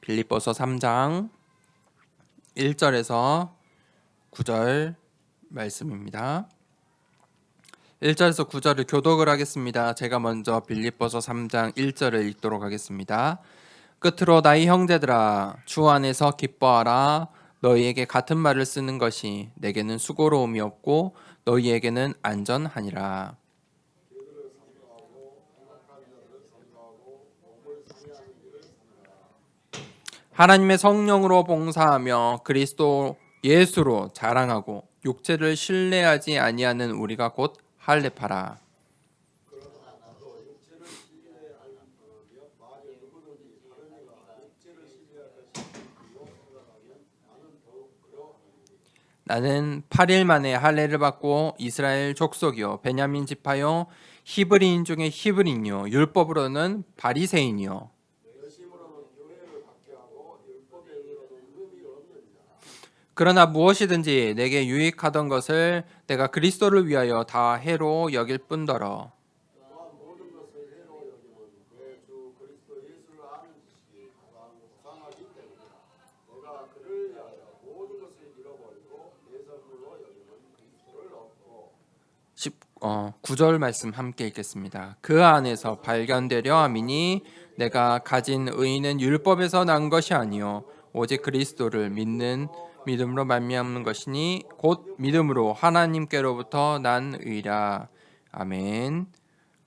빌립보서 3장 1절에서 9절 말씀입니다. 1절에서 9절을 교독을 하겠습니다. 제가 먼저 빌립보서 3장 1절을 읽도록 하겠습니다. 끝으로 나의 형제들아, 주 안에서 기뻐하라. 너희에게 같은 말을 쓰는 것이 내게는 수고로움이 없고 너희에게는 안전하니라. 하나님의 성령으로 봉사하며 그리스도 예수로 자랑하고 육체를 신뢰하지 아니하는 우리가 곧 할례파라. 나는 8일 만에 할례를 받고 이스라엘 족속이요 베냐민 지파요 히브리인 중에 히브리인이요 율법으로는 바리새인이요. 그러나 무엇이든지 내게 유익하던 것을 내가 그리스도를 위하여 다 해로 여길 뿐더러 십 9절 말씀 함께 읽겠습니다. 그 안에서 발견되려 함이니 내가 가진 의는 율법에서 난 것이 아니요 오직 그리스도를 믿는 믿음으로 말미암는 것이니 곧 믿음으로 하나님께로부터 난 의라. 아멘.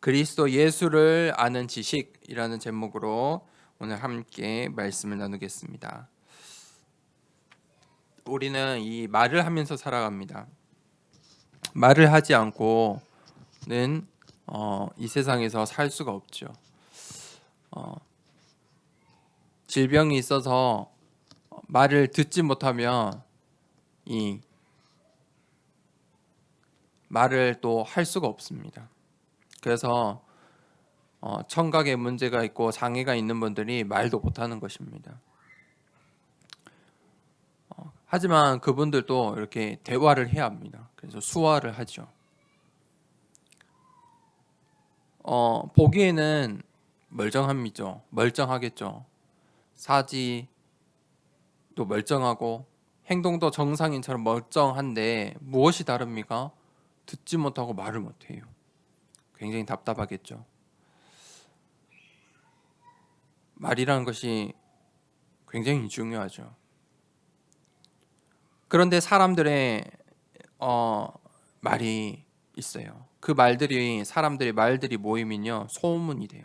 그리스도 예수를 아는 지식이라는 제목으로 오늘 함께 말씀을 나누겠습니다. 우리는 이 말을 하면서 살아갑니다. 말을 하지 않고는 이 세상에서 살 수가 없죠. 질병이 있어서 말을 듣지 못하면 이 말을 또 할 수가 없습니다. 그래서 청각에 문제가 있고 장애가 있는 분들이 말도 못하는 것입니다. 하지만 그분들도 이렇게 대화를 해야 합니다. 그래서 수화를 하죠. 보기에는 멀쩡하겠죠. 사지도 멀쩡하고 행동도 정상인처럼 멀쩡한데 무엇이 다릅니까? 듣지 못하고 말을 못해요. 굉장히 답답하겠죠. 말이라는 것이 굉장히 중요하죠. 그런데 사람들의 말이 있어요. 그 말들이 사람들의 말들이 모이면요 소문이 돼요.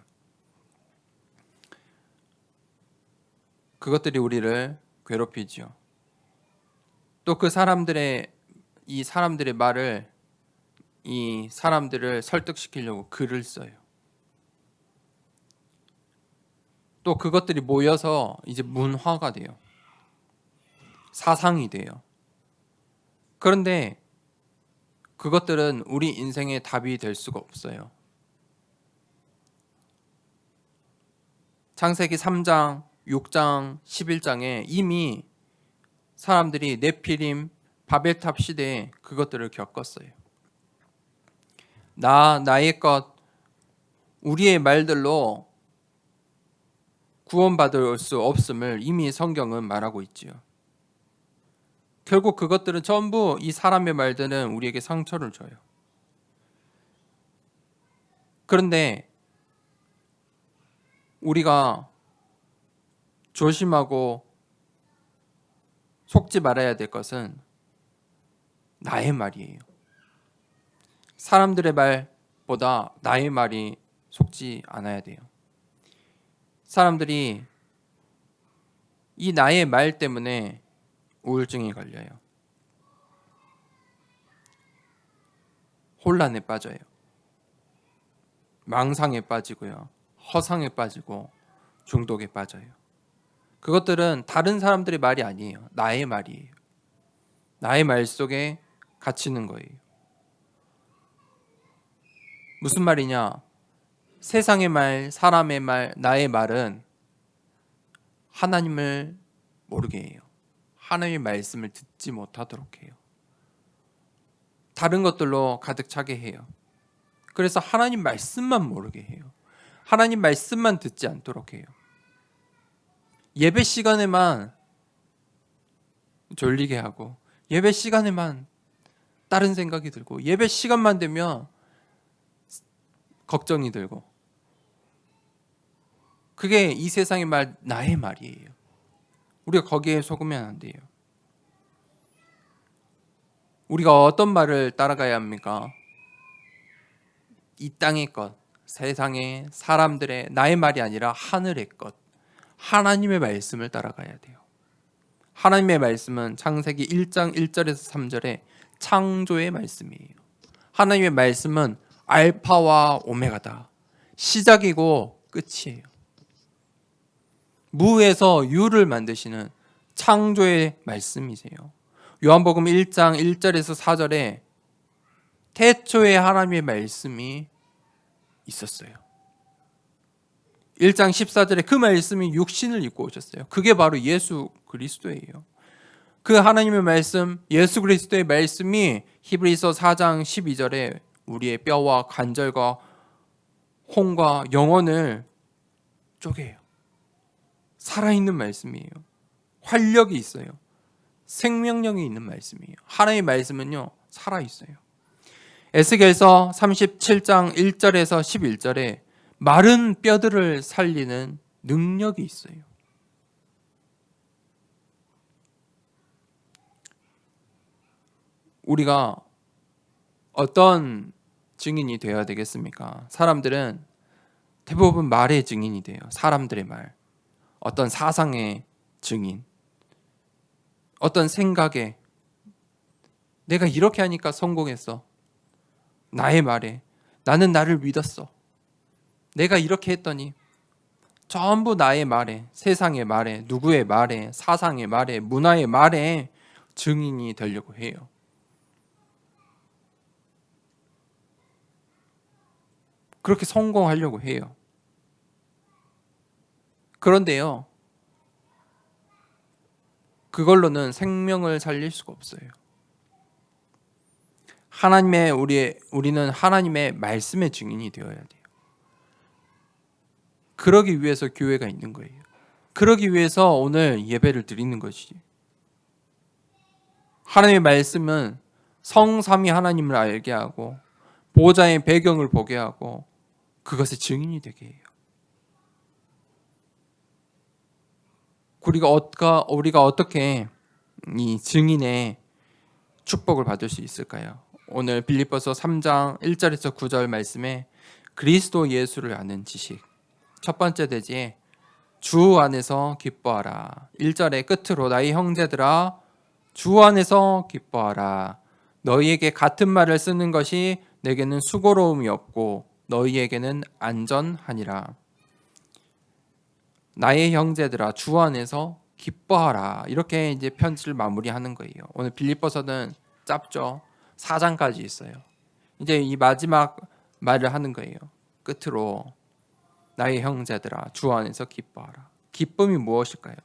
그것들이 우리를 괴롭히죠. 또 그 사람들의 말을 이 사람들을 설득시키려고 글을 써요. 또 그것들이 모여서 이제 문화가 돼요. 사상이 돼요. 그런데 그것들은 우리 인생의 답이 될 수가 없어요. 창세기 3장, 6장, 11장에 이미 사람들이 네피림, 바벨탑 시대에 그것들을 겪었어요. 나의 것, 우리의 말들로 구원받을 수 없음을 이미 성경은 말하고 있지요. 결국 그것들은 전부 이 사람의 말들은 우리에게 상처를 줘요. 그런데 우리가 조심하고 속지 말아야 될 것은 나의 말이에요. 사람들의 말보다 나의 말이 속지 않아야 돼요. 사람들이 이 나의 말 때문에 우울증이 걸려요. 혼란에 빠져요. 망상에 빠지고요. 허상에 빠지고 중독에 빠져요. 그것들은 다른 사람들의 말이 아니에요. 나의 말이에요. 나의 말 속에 갇히는 거예요. 무슨 말이냐? 세상의 말, 사람의 말, 나의 말은 하나님을 모르게 해요. 하나님의 말씀을 듣지 못하도록 해요. 다른 것들로 가득 차게 해요. 그래서 하나님 말씀만 모르게 해요. 하나님 말씀만 듣지 않도록 해요. 예배 시간에만 졸리게 하고, 예배 시간에만 다른 생각이 들고, 예배 시간만 되면 걱정이 들고, 그게 이 세상의 말, 나의 말이에요. 우리가 거기에 속으면 안 돼요. 우리가 어떤 말을 따라가야 합니까? 이 땅의 것, 세상의 사람들의 나의 말이 아니라 하늘의 것, 하나님의 말씀을 따라가야 돼요. 하나님의 말씀은 창세기 1장 1절에서 3절에 창조의 말씀이에요. 하나님의 말씀은 알파와 오메가다. 시작이고 끝이에요. 무에서 유를 만드시는 창조의 말씀이세요. 요한복음 1장 1절에서 4절에 태초에 하나님의 말씀이 있었어요. 1장 14절에 그 말씀이 육신을 입고 오셨어요. 그게 바로 예수 그리스도예요. 그 하나님의 말씀, 예수 그리스도의 말씀이 히브리서 4장 12절에 우리의 뼈와 관절과 혼과 영혼을 쪼개요. 살아있는 말씀이에요. 활력이 있어요. 생명력이 있는 말씀이에요. 하나님의 말씀은요, 살아있어요. 에스겔서 37장 1절에서 11절에 마른 뼈들을 살리는 능력이 있어요. 우리가 어떤 증인이 되어야 되겠습니까? 사람들은 대부분 말의 증인이 돼요. 사람들의 말. 어떤 사상의 증인. 어떤 생각에 내가 이렇게 하니까 성공했어. 나의 말에 나는 나를 믿었어. 내가 이렇게 했더니 전부 나의 말에, 세상의 말에, 누구의 말에, 사상의 말에, 문화의 말에 증인이 되려고 해요. 그렇게 성공하려고 해요. 그런데요, 그걸로는 생명을 살릴 수가 없어요. 우리는 하나님의 말씀의 증인이 되어야 돼요. 그러기 위해서 교회가 있는 거예요. 그러기 위해서 오늘 예배를 드리는 것이지. 하나님의 말씀은 성삼위 하나님을 알게 하고 보호자의 배경을 보게 하고 그것의 증인이 되게 해요. 우리가 어떻게 이 증인의 축복을 받을 수 있을까요? 오늘 빌립보서 3장 1절에서 9절 말씀에 그리스도 예수를 아는 지식. 첫 번째 대지에 주 안에서 기뻐하라. 1절의 끝으로 나의 형제들아 주 안에서 기뻐하라. 너희에게 같은 말을 쓰는 것이 내게는 수고로움이 없고 너희에게는 안전하니라. 나의 형제들아 주 안에서 기뻐하라. 이렇게 이제 편지를 마무리하는 거예요. 오늘 빌립보서는 짧죠. 4장까지 있어요. 이제 이 마지막 말을 하는 거예요. 끝으로 나의 형제들아 주 안에서 기뻐하라. 기쁨이 무엇일까요?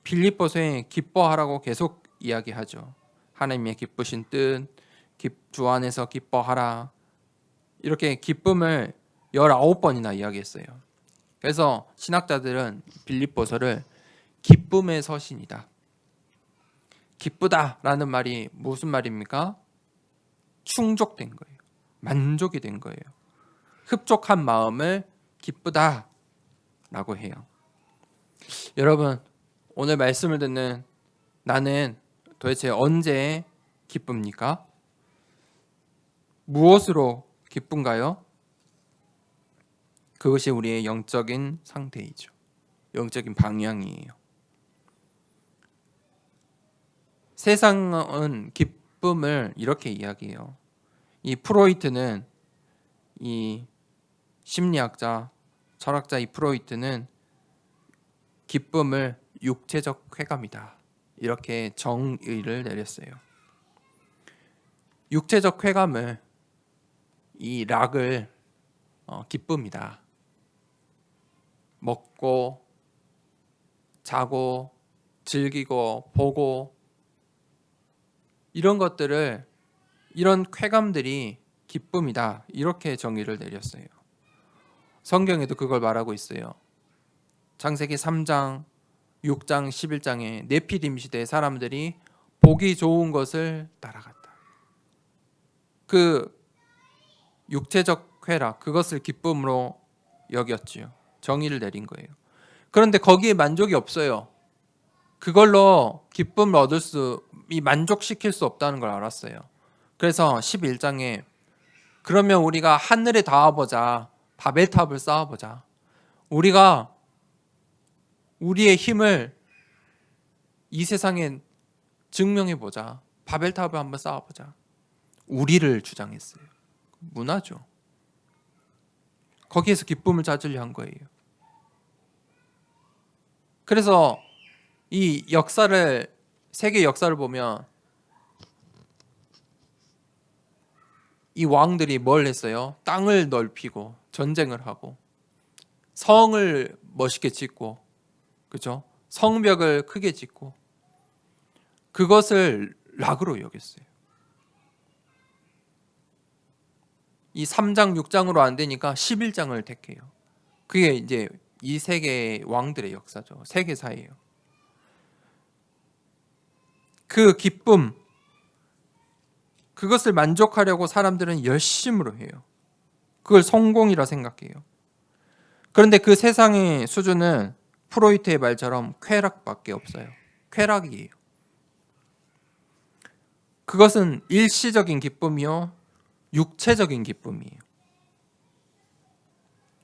빌립보서에 기뻐하라고 계속 이야기하죠. 하나님의 기쁘신 뜻, 주 안에서 기뻐하라. 이렇게 기쁨을 19번이나 이야기했어요. 그래서 신학자들은 빌립보서를 기쁨의 서신이다. 기쁘다라는 말이 무슨 말입니까? 충족된 거예요. 만족이 된 거예요. 흡족한 마음을 기쁘다라고 해요. 여러분, 오늘 말씀을 듣는 나는 도대체 언제 기쁩니까? 무엇으로 기쁜가요? 그것이 우리의 영적인 상태이죠. 영적인 방향이에요. 세상은 기쁨을 이렇게 이야기해요. 이 프로이트는 이 심리학자, 철학자 이 프로이트는 기쁨을 육체적 쾌감이다. 이렇게 정의를 내렸어요. 육체적 쾌감을 이 락을 기쁨이다. 먹고 자고 즐기고 보고 이런 것들을 이런 쾌감들이 기쁨이다. 이렇게 정의를 내렸어요. 성경에도 그걸 말하고 있어요. 창세기 3장 6장 11장에 네피림 시대의 사람들이 보기 좋은 것을 따라갔다. 그 육체적 쾌락, 그것을 기쁨으로 여겼지요. 정의를 내린 거예요. 그런데 거기에 만족이 없어요. 그걸로 기쁨을 만족시킬 수 없다는 걸 알았어요. 그래서 11장에 그러면 우리가 하늘에 닿아보자. 바벨탑을 쌓아보자. 우리가 우리의 힘을 이 세상에 증명해보자. 바벨탑을 한번 쌓아보자. 우리를 주장했어요. 문화죠. 거기에서 기쁨을 찾으려 한 거예요. 그래서 이 역사를, 세계 역사를 보면 이 왕들이 뭘 했어요? 땅을 넓히고 전쟁을 하고 성을 멋있게 짓고, 그죠? 성벽을 크게 짓고 그것을 락으로 여겼어요. 이 3장 6장으로 안 되니까 11장을 택해요. 그게 이제 이 세계 왕들의 역사죠. 세계사예요. 그 기쁨, 그것을 만족하려고 사람들은 열심으로 해요. 그걸 성공이라 생각해요. 그런데 그 세상의 수준은 프로이트의 말처럼 쾌락밖에 없어요. 쾌락이에요. 그것은 일시적인 기쁨이요, 육체적인 기쁨이에요.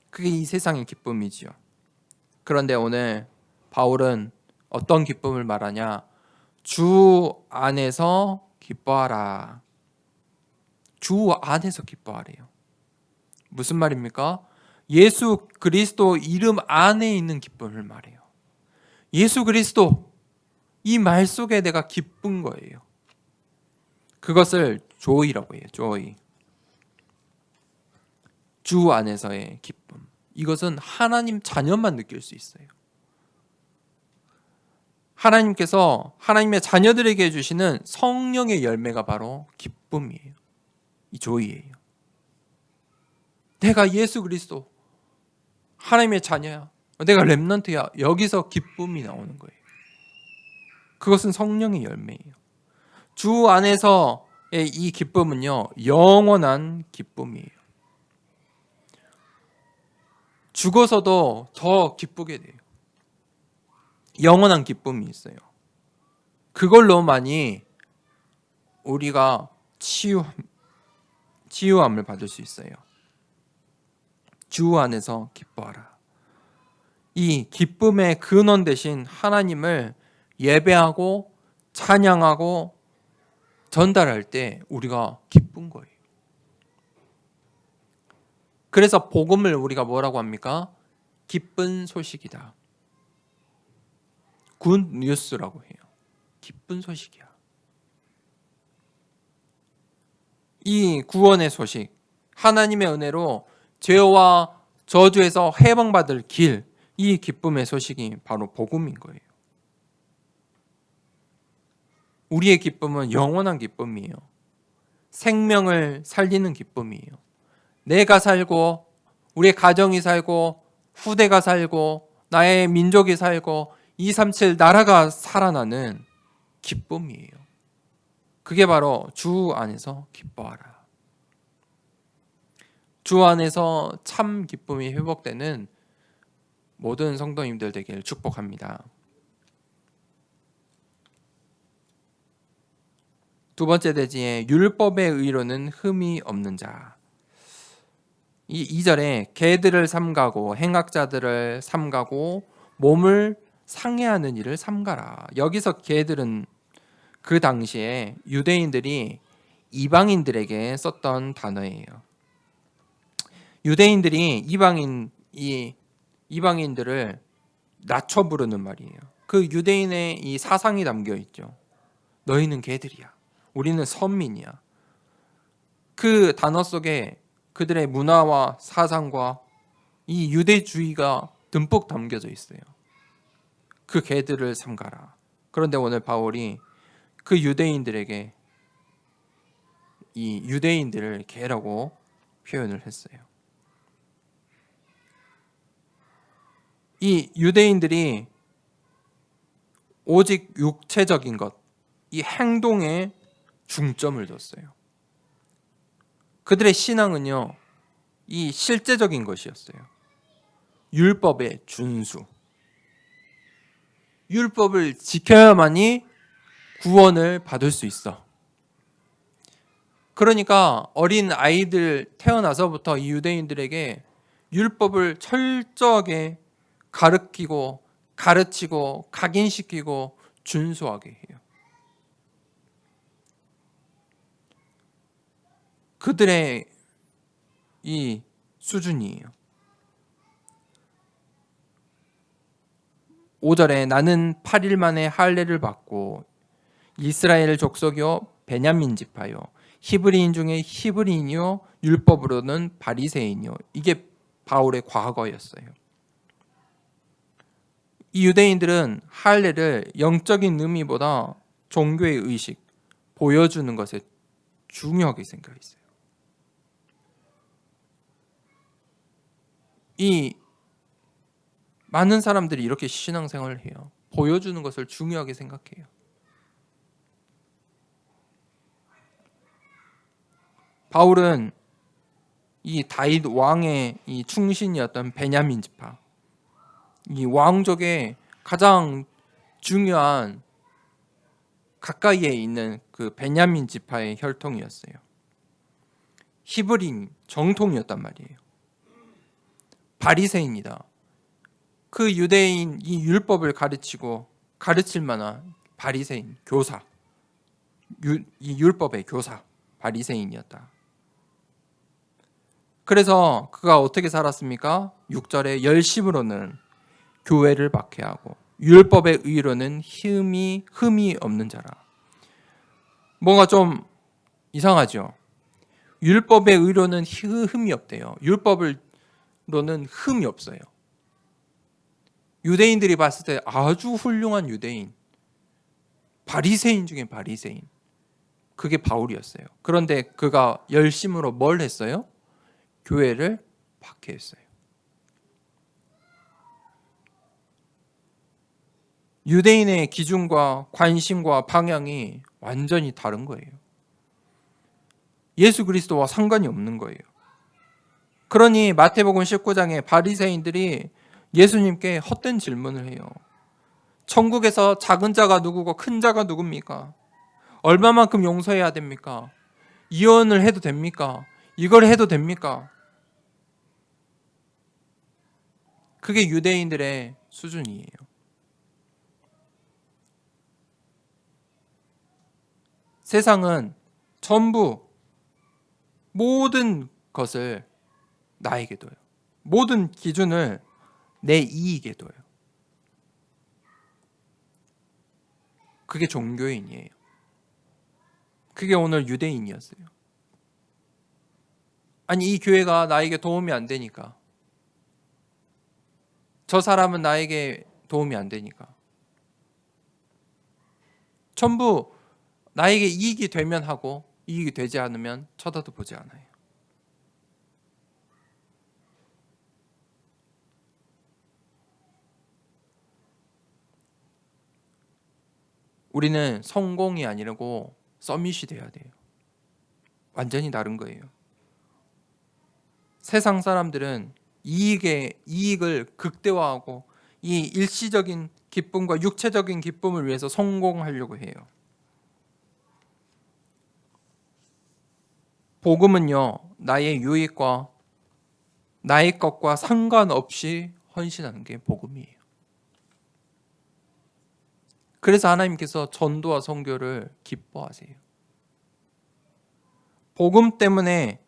그게 이 세상의 기쁨이지요. 그런데 오늘 바울은 어떤 기쁨을 말하냐? 주 안에서 기뻐하라. 주 안에서 기뻐하래요. 무슨 말입니까? 예수 그리스도 이름 안에 있는 기쁨을 말해요. 예수 그리스도, 이 말 속에 내가 기쁜 거예요. 그것을 조이라고 해요. 조이. 주 안에서의 기쁨. 이것은 하나님 자녀만 느낄 수 있어요. 하나님께서 하나님의 자녀들에게 해주시는 성령의 열매가 바로 기쁨이에요. 이 조이예요. 내가 예수 그리스도 하나님의 자녀야. 내가 렘넌트야. 여기서 기쁨이 나오는 거예요. 그것은 성령의 열매예요. 주 안에서의 이 기쁨은요, 영원한 기쁨이에요. 죽어서도 더 기쁘게 돼요. 영원한 기쁨이 있어요. 그걸로만이 우리가 치유함을 받을 수 있어요. 주 안에서 기뻐하라. 이 기쁨의 근원 되신 하나님을 예배하고 찬양하고 전달할 때 우리가 기쁜 거예요. 그래서 복음을 우리가 뭐라고 합니까? 기쁜 소식이다. 굿 뉴스라고 해요. 기쁜 소식이야. 이 구원의 소식, 하나님의 은혜로 죄와 저주에서 해방받을 길, 이 기쁨의 소식이 바로 복음인 거예요. 우리의 기쁨은 영원한 기쁨이에요. 생명을 살리는 기쁨이에요. 내가 살고, 우리의 가정이 살고, 후대가 살고, 나의 민족이 살고, 237 나라가 살아나는 기쁨이에요. 그게 바로 주 안에서 기뻐하라. 주 안에서 참 기쁨이 회복되는 모든 성도님들 되기를 축복합니다. 두 번째 대지에 율법의 의로는 흠이 없는 자. 이 2절에 개들을 삼가고 행악자들을 삼가고 몸을 상해하는 일을 삼가라. 여기서 개들은 그 당시에 유대인들이 이방인들에게 썼던 단어예요. 유대인들이 이방인들을 낮춰 부르는 말이에요. 그 유대인의 이 사상이 담겨 있죠. 너희는 개들이야. 우리는 선민이야. 그 단어 속에 그들의 문화와 사상과 이 유대주의가 듬뿍 담겨져 있어요. 그 개들을 삼가라. 그런데 오늘 바울이 그 유대인들에게 이 유대인들을 개라고 표현을 했어요. 이 유대인들이 오직 육체적인 것, 이 행동에 중점을 뒀어요. 그들의 신앙은요, 이 실제적인 것이었어요. 율법의 준수. 율법을 지켜야만이 구원을 받을 수 있어. 그러니까 어린 아이들 태어나서부터 이 유대인들에게 율법을 철저하게 가르치고 각인시키고 준수하게 해요. 그들의 이 수준이에요. 5절에 나는 8일 만에 할례를 받고 이스라엘 족속이요 베냐민 지파요 히브리인 중에 히브리인이요 율법으로는 바리새인이요. 이게 바울의 과거였어요. 이 유대인들은 할례를 영적인 의미보다 종교의 의식, 보여주는 것에 중요하게 생각했어요. 이 많은 사람들이 이렇게 신앙생활을 해요. 보여주는 것을 중요하게 생각해요. 바울은 이 다윗 왕의 이 충신이었던 베냐민 지파, 이 왕족의 가장 중요한 가까이에 있는 그 베냐민 지파의 혈통이었어요. 히브리인 정통이었단 말이에요. 바리새인이다. 그 유대인 이 율법을 가르칠 만한 바리새인 교사, 이 율법의 교사 바리새인이었다. 그래서 그가 어떻게 살았습니까? 6절에 열심으로는 교회를 박해하고 율법의 의로는 흠이 없는 자라. 뭔가 좀 이상하죠? 율법의 의로는 흠이 없대요. 율법으로는 흠이 없어요. 유대인들이 봤을 때 아주 훌륭한 유대인, 바리새인 중에 바리새인, 그게 바울이었어요. 그런데 그가 열심으로 뭘 했어요? 교회를 박해했어요. 유대인의 기준과 관심과 방향이 완전히 다른 거예요. 예수 그리스도와 상관이 없는 거예요. 그러니 마태복음 19장에 바리새인들이 예수님께 헛된 질문을 해요. 천국에서 작은 자가 누구고 큰 자가 누굽니까? 얼마만큼 용서해야 됩니까? 이혼을 해도 됩니까? 이걸 해도 됩니까? 그게 유대인들의 수준이에요. 세상은 전부 모든 것을 나에게 둬요. 모든 기준을 내 이익에 둬요. 그게 종교인이에요. 그게 오늘 유대인이었어요. 아니, 이 교회가 나에게 도움이 안 되니까. 저 사람은 나에게 도움이 안 되니까. 전부 나에게 이익이 되면 하고 이익이 되지 않으면 쳐다도 보지 않아요. 우리는 성공이 아니라고 서밋이 돼야 돼요. 완전히 다른 거예요. 세상 사람들은 이익을 극대화하고 이 일시적인 기쁨과 육체적인 기쁨을 위해서 성공하려고 해요. 복음은요, 나의 유익과 나의 것과 상관없이 헌신하는 게 복음이에요. 그래서 하나님께서 전도와 선교를 기뻐하세요. 복음 때문에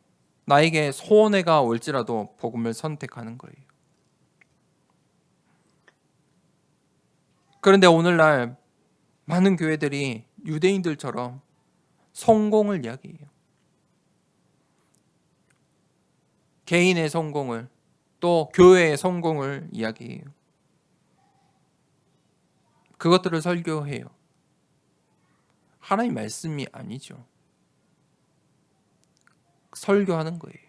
나에게 손해가 올지라도 복음을 선택하는 거예요. 그런데 오늘날 많은 교회들이 유대인들처럼 성공을 이야기해요. 개인의 성공을, 또 교회의 성공을 이야기해요. 그것들을 설교해요. 하나님 말씀이 아니죠. 설교하는 거예요.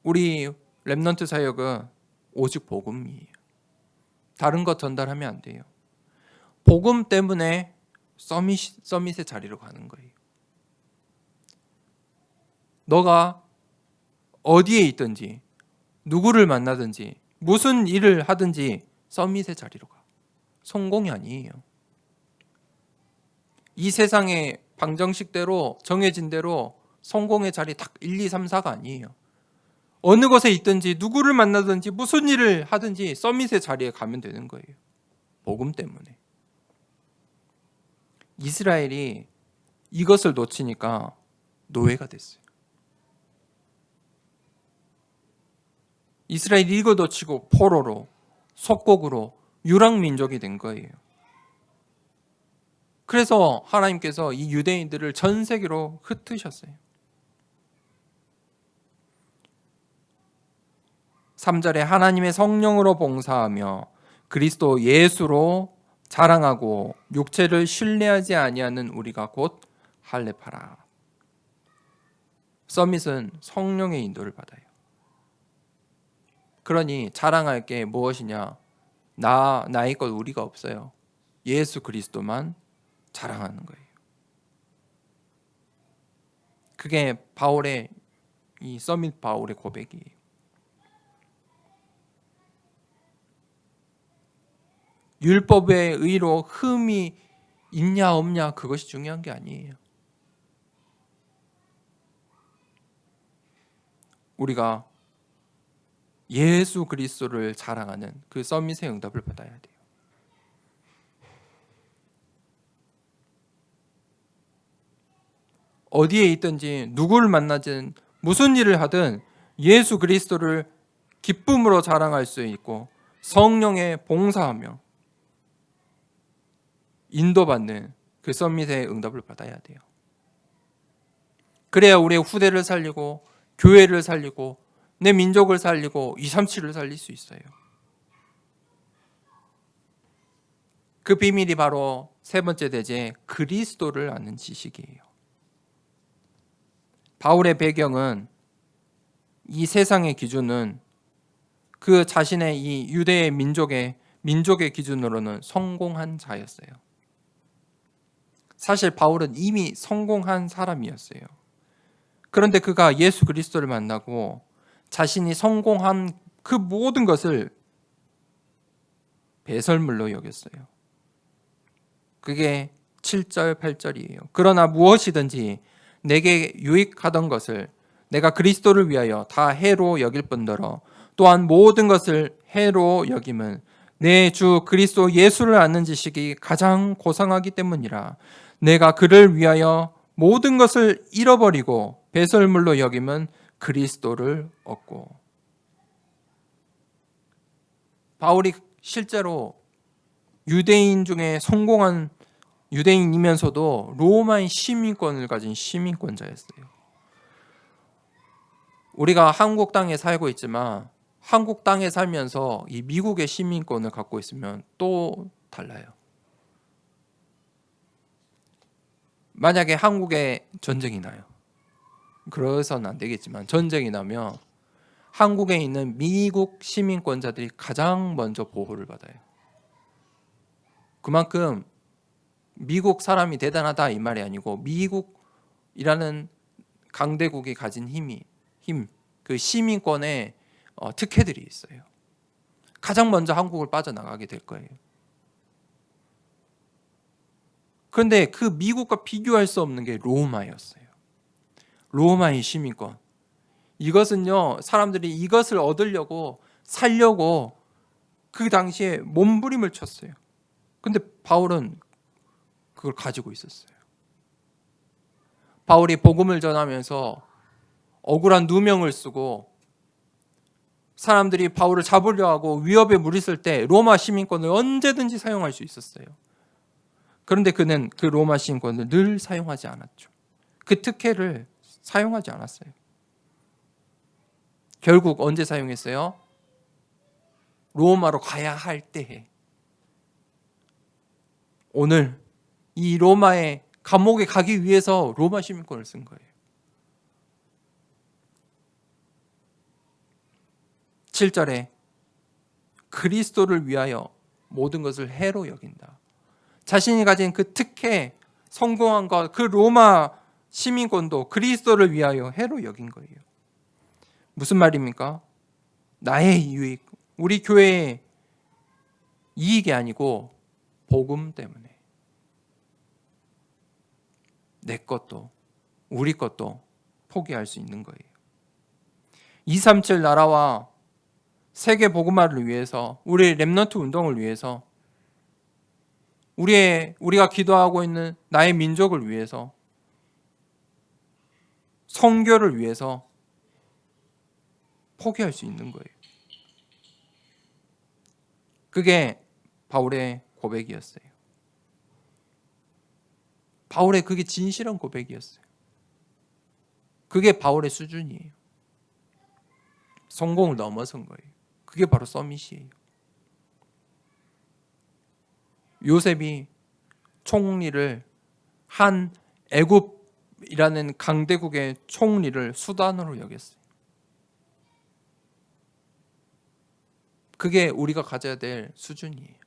우리 렘넌트 사역은 오직 복음이에요. 다른 것 전달하면 안 돼요. 복음 때문에 서밋의 자리로 가는 거예요. 너가 어디에 있든지 누구를 만나든지 무슨 일을 하든지 서밋의 자리로 가. 성공이 아니에요. 이 세상의 방정식대로 정해진 대로 성공의 자리 딱 1, 2, 3, 4가 아니에요. 어느 곳에 있든지 누구를 만나든지 무슨 일을 하든지 서밋의 자리에 가면 되는 거예요. 복음 때문에. 이스라엘이 이것을 놓치니까 노예가 됐어요. 이스라엘이 이거 놓치고 포로로, 속국으로, 유랑민족이 된 거예요. 그래서 하나님께서 이 유대인들을 전 세계로 흩으셨어요. 3절에 하나님의 성령으로 봉사하며 그리스도 예수로 자랑하고 육체를 신뢰하지 아니하는 우리가 곧 할례파라. 서밋은 성령의 인도를 받아요. 그러니 자랑할 게 무엇이냐? 나의 것 우리가 없어요. 예수 그리스도만 자랑하는 거예요. 그게 바울의 이 서밋 바울의 고백이에요. 율법의 의로 흠이 있냐 없냐 그것이 중요한 게 아니에요. 우리가 예수 그리스도를 자랑하는 그 서밋의 응답을 받아야 돼요. 어디에 있든지 누구를 만나든 무슨 일을 하든 예수 그리스도를 기쁨으로 자랑할 수 있고 성령에 봉사하며 인도받는 그 서밋의 응답을 받아야 돼요. 그래야 우리의 후대를 살리고 교회를 살리고 내 민족을 살리고 237을 살릴 수 있어요. 그 비밀이 바로 세 번째 대제 그리스도를 아는 지식이에요. 바울의 배경은 이 세상의 기준은 그 자신의 이 유대의 민족의 기준으로는 성공한 자였어요. 사실 바울은 이미 성공한 사람이었어요. 그런데 그가 예수 그리스도를 만나고 자신이 성공한 그 모든 것을 배설물로 여겼어요. 그게 7절, 8절이에요. 그러나 무엇이든지 내게 유익하던 것을 내가 그리스도를 위하여 다 해로 여길 뿐더러 또한 모든 것을 해로 여김은 내 주 그리스도 예수를 아는 지식이 가장 고상하기 때문이라. 내가 그를 위하여 모든 것을 잃어버리고 배설물로 여김은 그리스도를 얻고. 바울이 실제로 유대인 중에 성공한 유대인이면서도 로마의 시민권을 가진 시민권자였어요. 우리가 한국 땅에 살고 있지만 한국 땅에 살면서 이 미국의 시민권을 갖고 있으면 또 달라요. 만약에 한국에 전쟁이 나요. 그래서는 안 되겠지만 전쟁이 나면 한국에 있는 미국 시민권자들이 가장 먼저 보호를 받아요. 그만큼 미국 사람이 대단하다 이 말이 아니고 미국이라는 강대국이 가진 그 시민권의 특혜들이 있어요. 가장 먼저 한국을 빠져나가게 될 거예요. 그런데 그 미국과 비교할 수 없는 게 로마였어요. 로마의 시민권. 이것은요, 사람들이 이것을 얻으려고 살려고 그 당시에 몸부림을 쳤어요. 근데 바울은 그걸 가지고 있었어요. 바울이 복음을 전하면서 억울한 누명을 쓰고 사람들이 바울을 잡으려 하고 위협에 무리쓸 때 로마 시민권을 언제든지 사용할 수 있었어요. 그런데 그는 그 로마 시민권을 늘 사용하지 않았죠. 그 특혜를 사용하지 않았어요. 결국 언제 사용했어요? 로마로 가야 할 때에. 오늘 이 로마의 감옥에 가기 위해서 로마 시민권을 쓴 거예요. 7절에 그리스도를 위하여 모든 것을 해로 여긴다. 자신이 가진 그 특혜, 성공한 것, 그 로마 시민권도 그리스도를 위하여 해로 여긴 거예요. 무슨 말입니까? 나의 유익, 우리 교회의 이익이 아니고 복음 때문에 내 것도 우리 것도 포기할 수 있는 거예요. 237 나라와 세계 복음화를 위해서, 우리 렘넌트 운동을 위해서, 우리가 기도하고 있는 나의 민족을 위해서, 선교를 위해서 포기할 수 있는 거예요. 그게 바울의 고백이었어요. 바울의 그게 진실한 고백이었어요. 그게 바울의 수준이에요. 성공을 넘어선 거예요. 그게 바로 서밋이에요. 요셉이 총리를, 한 애굽이라는 강대국의 총리를 수단으로 여겼어요. 그게 우리가 가져야 될 수준이에요.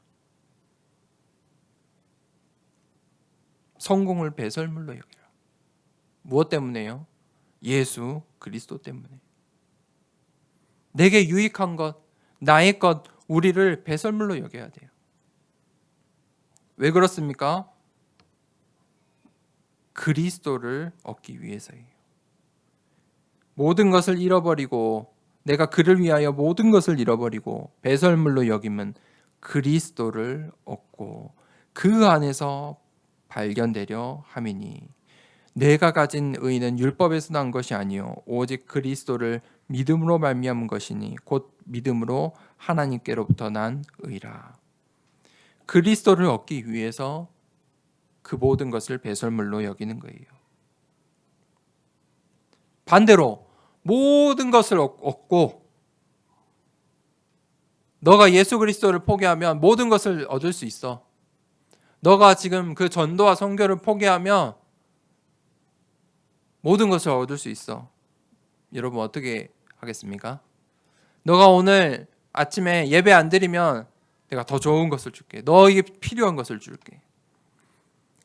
성공을 배설물로 여기라. 무엇 때문에요? 예수 그리스도 때문에. 내게 유익한 것, 나의 것, 우리를 배설물로 여겨야 돼요. 왜 그렇습니까? 그리스도를 얻기 위해서예요. 모든 것을 잃어버리고, 내가 그를 위하여 모든 것을 잃어버리고 배설물로 여기면 그리스도를 얻고 그 안에서 발견되려 함이니, 내가 가진 의는 율법에서 난 것이 아니요 오직 그리스도를 믿음으로 말미암은 것이니 곧 믿음으로 하나님께로부터 난 의라. 그리스도를 얻기 위해서 그 모든 것을 배설물로 여기는 거예요. 반대로 모든 것을 얻고 너가 예수 그리스도를 포기하면 모든 것을 얻을 수 있어. 너가 지금 그 전도와 선교를 포기하면 모든 것을 얻을 수 있어. 여러분 어떻게 하겠습니까? 너가 오늘 아침에 예배 안 드리면 내가 더 좋은 것을 줄게. 너에게 필요한 것을 줄게.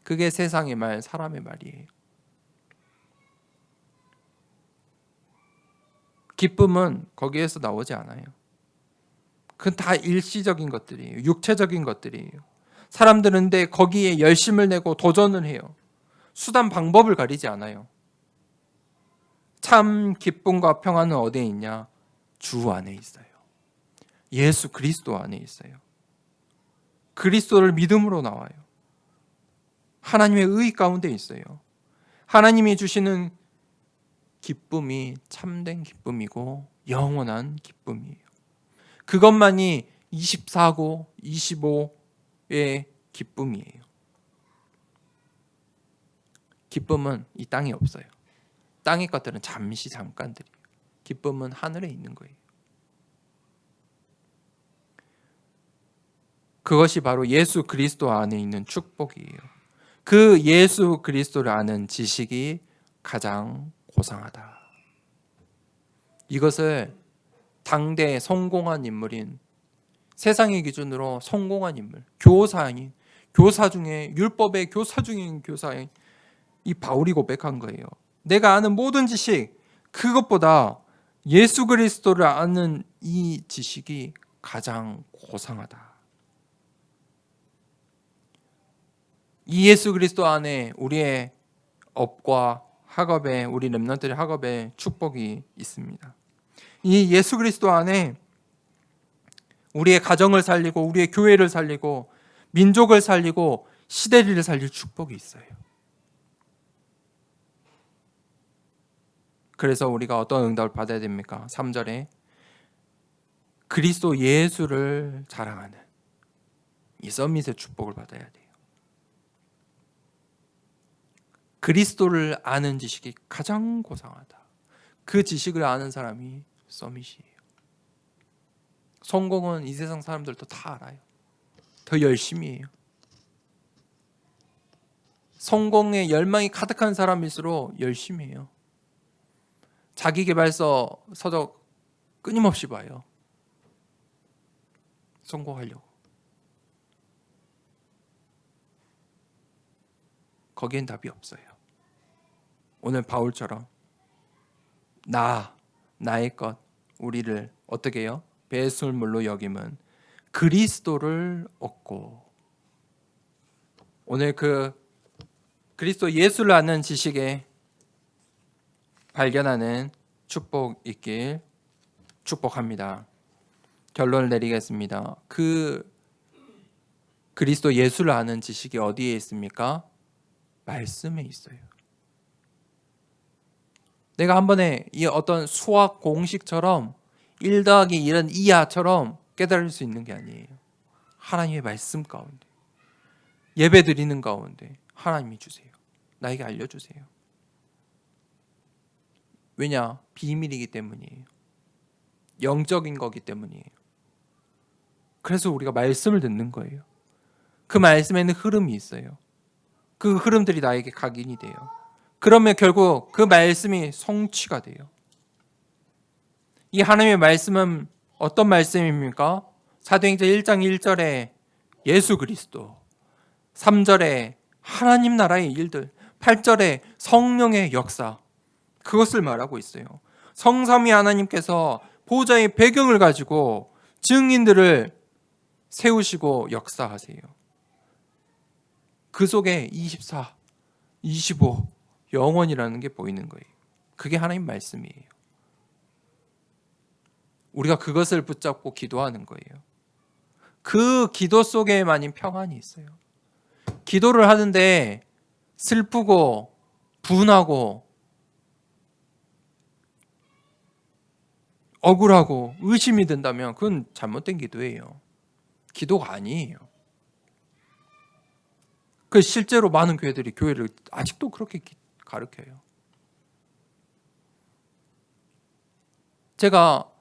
그게 세상의 말, 사람의 말이에요. 기쁨은 거기에서 나오지 않아요. 그건 다 일시적인 것들이에요. 육체적인 것들이에요. 사람들은 근데 거기에 열심을 내고 도전을 해요. 수단 방법을 가리지 않아요. 참 기쁨과 평안은 어디에 있냐? 주 안에 있어요. 예수 그리스도 안에 있어요. 그리스도를 믿음으로 나와요. 하나님의 의 가운데 있어요. 하나님이 주시는 기쁨이 참된 기쁨이고 영원한 기쁨이에요. 그것만이 24고 25의 기쁨이에요. 기쁨은 이 땅에 없어요. 땅의 것들은 잠시 잠깐들이에요. 기쁨은 하늘에 있는 거예요. 그것이 바로 예수 그리스도 안에 있는 축복이에요. 그 예수 그리스도를 아는 지식이 가장 고상하다. 이것을 당대 성공한 인물인, 세상의 기준으로 성공한 인물, 교사 중에, 율법의 교사 중인 교사인 이 바울이 고백한 거예요. 내가 아는 모든 지식, 그것보다 예수 그리스도를 아는 이 지식이 가장 고상하다. 이 예수 그리스도 안에 우리의 업과 학업에, 우리 렘넌트의 학업에 축복이 있습니다. 이 예수 그리스도 안에 우리의 가정을 살리고, 우리의 교회를 살리고, 민족을 살리고, 시대를 살릴 축복이 있어요. 그래서 우리가 어떤 응답을 받아야 됩니까? 3절에 그리스도 예수를 자랑하는 이 서밋의 축복을 받아야 돼요. 그리스도를 아는 지식이 가장 고상하다. 그 지식을 아는 사람이 서밋이에요. 성공은 이 세상 사람들도 다 알아요. 더 열심히 해요. 성공에 열망이 가득한 사람일수록 열심히 해요. 자기계발서 서적 끊임없이 봐요. 성공하려고. 거기엔 답이 없어요. 오늘 바울처럼 나의 것, 우리를 어떻게 해요? 배설물로 여김은 그리스도를 얻고. 오늘 그 그리스도 예수를 아는 지식에 발견하는 축복 있길 축복합니다. 결론을 내리겠습니다. 그 그리스도 예수를 아는 지식이 어디에 있습니까? 말씀에 있어요. 내가 한 번에 이 어떤 수학 공식처럼 1 더하기 1은 2야처럼 깨달을 수 있는 게 아니에요. 하나님의 말씀 가운데, 예배 드리는 가운데 하나님이 주세요. 나에게 알려주세요. 왜냐? 비밀이기 때문이에요. 영적인 거기 때문이에요. 그래서 우리가 말씀을 듣는 거예요. 그 말씀에는 흐름이 있어요. 그 흐름들이 나에게 각인이 돼요. 그러면 결국 그 말씀이 성취가 돼요. 이 하나님의 말씀은 어떤 말씀입니까? 사도행전 1장 1절에 예수 그리스도, 3절에 하나님 나라의 일들, 8절에 성령의 역사, 그것을 말하고 있어요. 성삼위 하나님께서 보좌의 배경을 가지고 증인들을 세우시고 역사하세요. 그 속에 24, 25 영원이라는 게 보이는 거예요. 그게 하나님 말씀이에요. 우리가 그것을 붙잡고 기도하는 거예요. 그 기도 속에만인 평안이 있어요. 기도를 하는데 슬프고 분하고 억울하고 의심이 든다면 그건 잘못된 기도예요. 기도가 아니에요. 그 실제로 많은 교회들이 교회를 아직도 그렇게 가르쳐요. 제가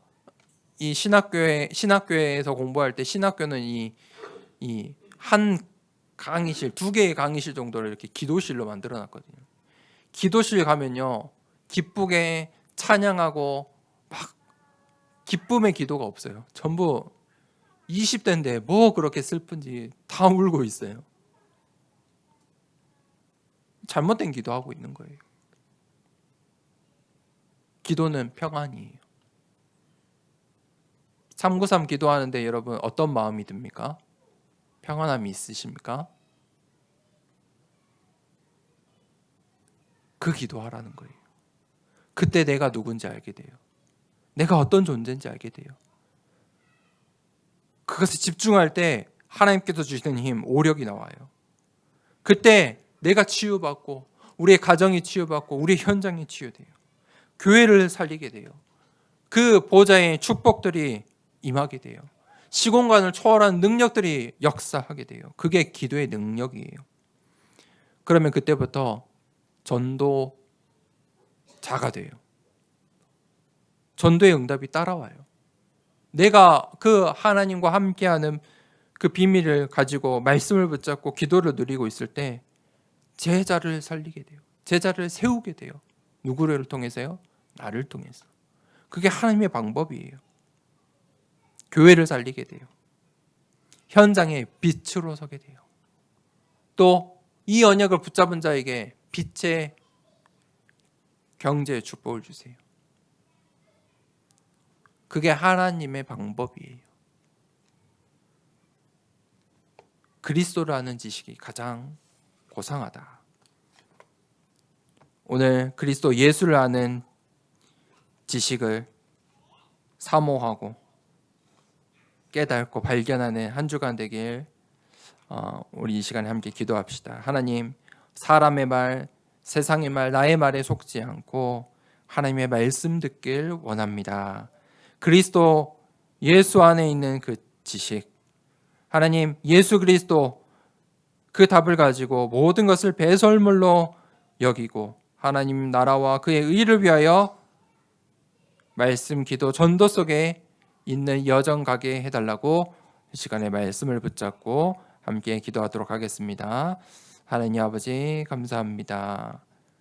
이 신학교에서 공부할 때 신학교는 이 한 강의실, 2개의 강의실 정도를 이렇게 기도실로 만들어 놨거든요. 기도실 가면요, 기쁘게 찬양하고 막 기쁨의 기도가 없어요. 전부 20대인데 뭐 그렇게 슬픈지 다 울고 있어요. 잘못된 기도하고 있는 거예요. 기도는 평안이에요. 393 기도하는데 여러분 어떤 마음이 듭니까? 평안함이 있으십니까? 그 기도하라는 거예요. 그때 내가 누군지 알게 돼요. 내가 어떤 존재인지 알게 돼요. 그것에 집중할 때 하나님께서 주시는 힘, 오력이 나와요. 그때 내가 치유받고 우리의 가정이 치유받고 우리의 현장이 치유돼요. 교회를 살리게 돼요. 그 보좌의 축복들이 임하게 돼요. 시공간을 초월한 능력들이 역사하게 돼요. 그게 기도의 능력이에요. 그러면 그때부터 전도자가 돼요. 전도의 응답이 따라와요. 내가 그 하나님과 함께하는 그 비밀을 가지고 말씀을 붙잡고 기도를 누리고 있을 때 제자를 살리게 돼요. 제자를 세우게 돼요. 누구를 통해서요? 나를 통해서. 그게 하나님의 방법이에요. 교회를 살리게 돼요. 현장에 빛으로 서게 돼요. 또 이 언약을 붙잡은 자에게 빛의 경제의 축복을 주세요. 그게 하나님의 방법이에요. 그리스도를 아는 지식이 가장 고상하다. 오늘 그리스도 예수를 아는 지식을 사모하고 깨닫고 발견하는 한 주간 되길 우리 이 시간에 함께 기도합시다. 하나님, 사람의 말, 세상의 말, 나의 말에 속지 않고 하나님의 말씀 듣길 원합니다. 그리스도 예수 안에 있는 그 지식, 하나님 예수 그리스도 그 답을 가지고 모든 것을 배설물로 여기고 하나님 나라와 그의 의를 위하여 말씀, 기도, 전도 속에 있는 여정 가게 해달라고 이 시간에 말씀을 붙잡고 함께 기도하도록 하겠습니다. 하나님 아버지 감사합니다.